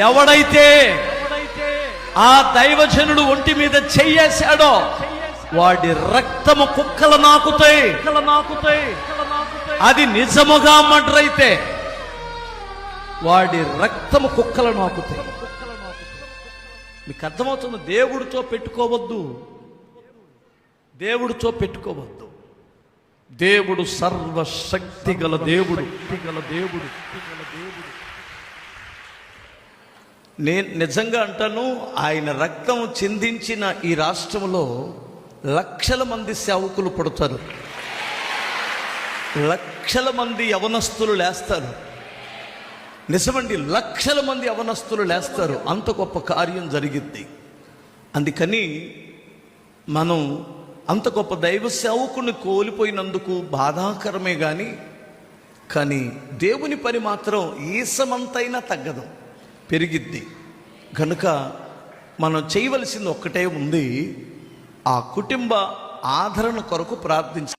ఎవడైతే ఆ దైవజనుడు ఒంటి మీద చెయ్యేశాడో వాడి రక్తము కుక్కలు నాకుతాయి. అది నిజముగా మర్డర్ అయితే వాడి రక్తము కుక్కలు నాకుతాయి. మీకు అర్థమవుతుంది? దేవుడితో పెట్టుకోవద్దు, దేవుడితో పెట్టుకోవద్దు. దేవుడు సర్వశక్తి గల దేవుడు. నేను నిజంగా అంటాను, ఆయన రక్తం చిందించిన ఈ రాష్ట్రంలో లక్షల మంది సేవకులు పుడతారు, లక్షల మంది యవనస్తులు లేస్తారు. నిజమండి, లక్షల మంది యవనస్తులు లేస్తారు. అంత గొప్ప కార్యం జరిగిద్ది. అందుకని మనం అంత గొప్ప దైవ సేవకుని కోల్పోయినందుకు బాధాకరమే కానీ దేవుని పని మాత్రం ఈసమంతైనా తగ్గదు, పెరిగిద్ది. కనుక మనం చేయవలసింది ఒక్కటే ఉంది, ఆ కుటుంబ ఆదరణ కొరకు ప్రార్థించాలి.